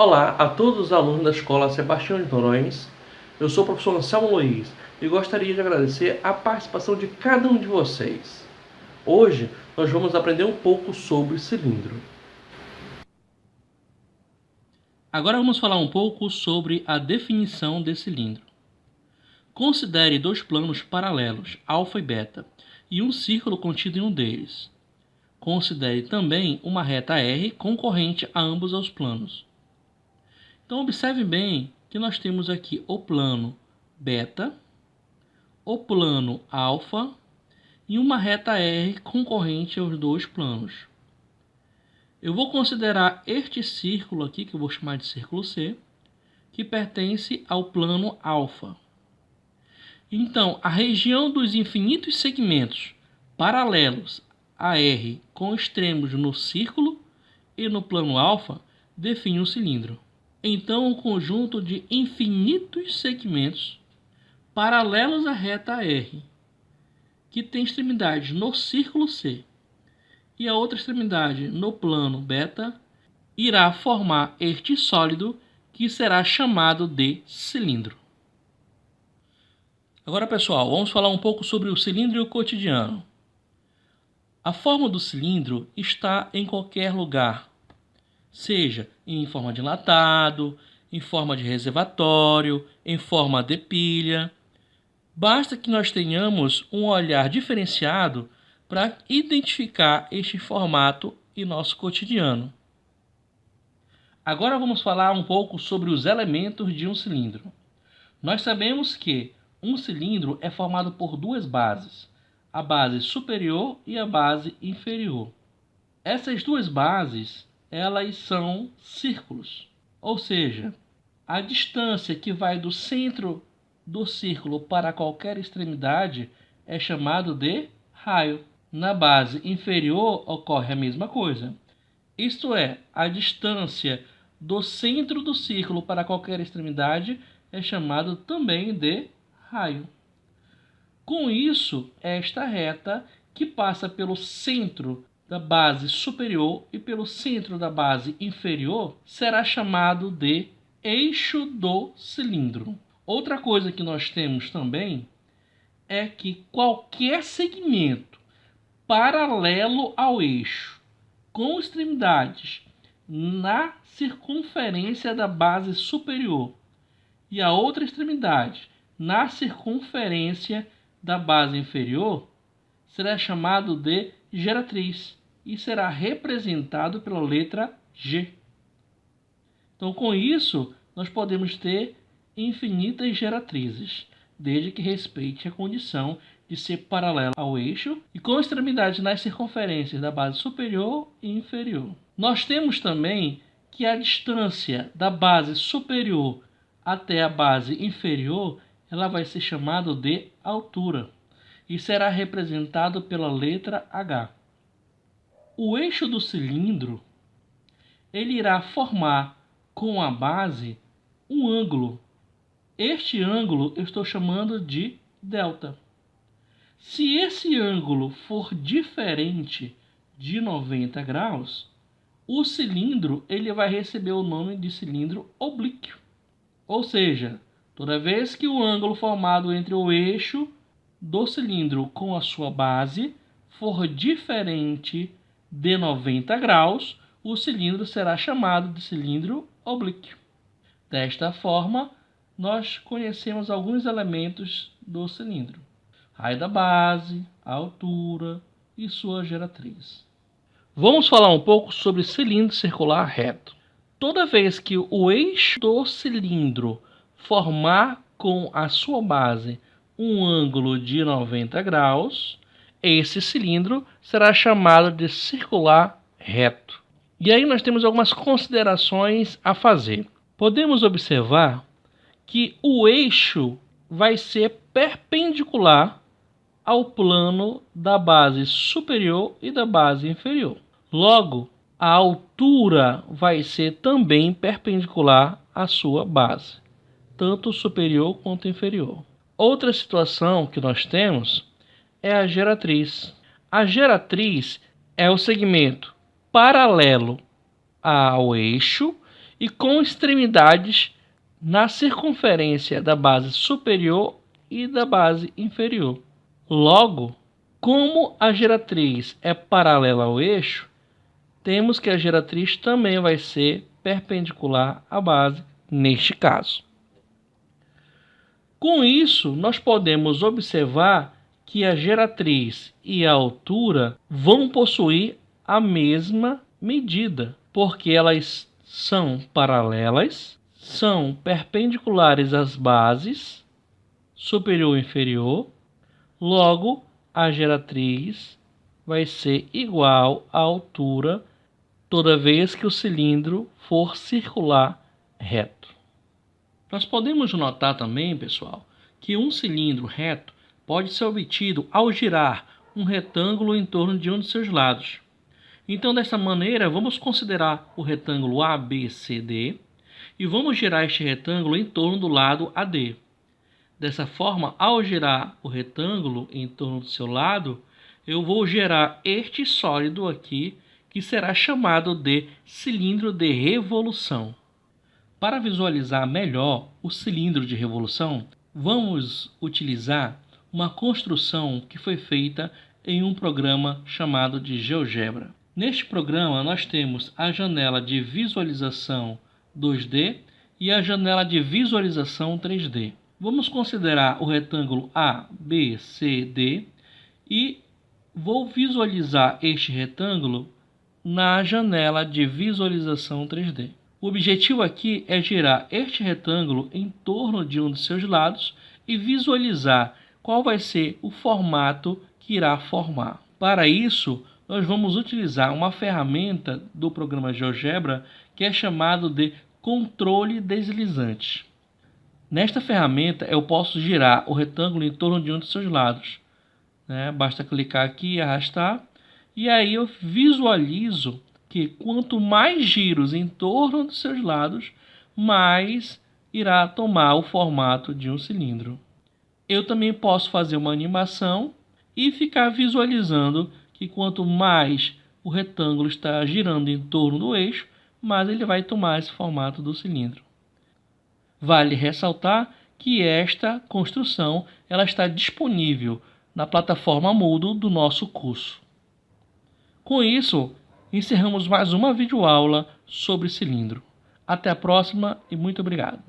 Olá a todos os alunos da Escola Sebastião de Noronha. Eu sou o professor Anselmo Luiz e gostaria de agradecer a participação de cada um de vocês. Hoje nós vamos aprender um pouco sobre cilindro. Agora vamos falar um pouco sobre a definição de cilindro. Considere dois planos paralelos, alfa e beta, e um círculo contido em um deles. Considere também uma reta R concorrente a ambos os planos. Então observe bem que nós temos aqui o plano beta, o plano alfa e uma reta R concorrente aos dois planos. Eu vou considerar este círculo aqui, que eu vou chamar de círculo C, que pertence ao plano alfa. Então, a região dos infinitos segmentos paralelos a R com extremos no círculo e no plano alfa define um cilindro. Então, o conjunto de infinitos segmentos paralelos à reta R, que tem extremidades no círculo C e a outra extremidade no plano beta, irá formar este sólido que será chamado de cilindro. Agora, pessoal, vamos falar um pouco sobre o cilindro e o cotidiano. A forma do cilindro está em qualquer lugar, seja em forma de enlatado, em forma de reservatório, em forma de pilha. Basta que nós tenhamos um olhar diferenciado para identificar este formato em nosso cotidiano. Agora vamos falar um pouco sobre os elementos de um cilindro. Nós sabemos que um cilindro é formado por duas bases, a base superior e a base inferior. Essas duas bases, elas são círculos, ou seja, a distância que vai do centro do círculo para qualquer extremidade é chamado de raio. Na base inferior ocorre a mesma coisa. Isto é, a distância do centro do círculo para qualquer extremidade é chamado também de raio. Com isso, esta reta que passa pelo centro da base superior e pelo centro da base inferior será chamado de eixo do cilindro. Outra coisa que nós temos também é que qualquer segmento paralelo ao eixo, com extremidades na circunferência da base superior e a outra extremidade na circunferência da base inferior, será chamado de geratriz e será representado pela letra G. Então, com isso, nós podemos ter infinitas geratrizes, desde que respeite a condição de ser paralela ao eixo e com extremidades nas circunferências da base superior e inferior. Nós temos também que a distância da base superior até a base inferior, ela vai ser chamada de altura e será representado pela letra H. O eixo do cilindro, ele irá formar com a base um ângulo. Este ângulo eu estou chamando de delta. Se esse ângulo for diferente de 90 graus, o cilindro ele vai receber o nome de cilindro oblíquo. Ou seja, toda vez que o ângulo formado entre o eixo do cilindro com a sua base for diferente de 90 graus, o cilindro será chamado de cilindro oblíquo. Desta forma, nós conhecemos alguns elementos do cilindro: raio da base, a altura e sua geratriz. Vamos falar um pouco sobre cilindro circular reto. Toda vez que o eixo do cilindro formar com a sua base um ângulo de 90 graus, esse cilindro será chamado de circular reto. E aí nós temos algumas considerações a fazer. Podemos observar que o eixo vai ser perpendicular ao plano da base superior e da base inferior. Logo, a altura vai ser também perpendicular à sua base, tanto superior quanto inferior. Outra situação que nós temos é a geratriz. A geratriz é o segmento paralelo ao eixo e com extremidades na circunferência da base superior e da base inferior. Logo, como a geratriz é paralela ao eixo, temos que a geratriz também vai ser perpendicular à base neste caso. Com isso, nós podemos observar que a geratriz e a altura vão possuir a mesma medida, porque elas são paralelas, são perpendiculares às bases superior e inferior. Logo, a geratriz vai ser igual à altura toda vez que o cilindro for circular reto. Nós podemos notar também, pessoal, que um cilindro reto pode ser obtido ao girar um retângulo em torno de um de seus lados. Então, dessa maneira, vamos considerar o retângulo ABCD e vamos girar este retângulo em torno do lado AD. Dessa forma, ao girar o retângulo em torno do seu lado, eu vou gerar este sólido aqui, que será chamado de cilindro de revolução. Para visualizar melhor o cilindro de revolução, vamos utilizar uma construção que foi feita em um programa chamado de GeoGebra. Neste programa, nós temos a janela de visualização 2D e a janela de visualização 3D. Vamos considerar o retângulo ABCD e vou visualizar este retângulo na janela de visualização 3D. O objetivo aqui é girar este retângulo em torno de um de seus lados e visualizar qual vai ser o formato que irá formar. Para isso, nós vamos utilizar uma ferramenta do programa GeoGebra que é chamado de controle deslizante. Nesta ferramenta, eu posso girar o retângulo em torno de um de seus lados. Basta clicar aqui e arrastar, e aí eu visualizo que quanto mais giros em torno dos seus lados, mais irá tomar o formato de um cilindro. Eu também posso fazer uma animação e ficar visualizando que quanto mais o retângulo está girando em torno do eixo, mais ele vai tomar esse formato do cilindro. Vale ressaltar que esta construção ela está disponível na plataforma Moodle do nosso curso. Com isso, encerramos mais uma videoaula sobre cilindro. Até a próxima e muito obrigado.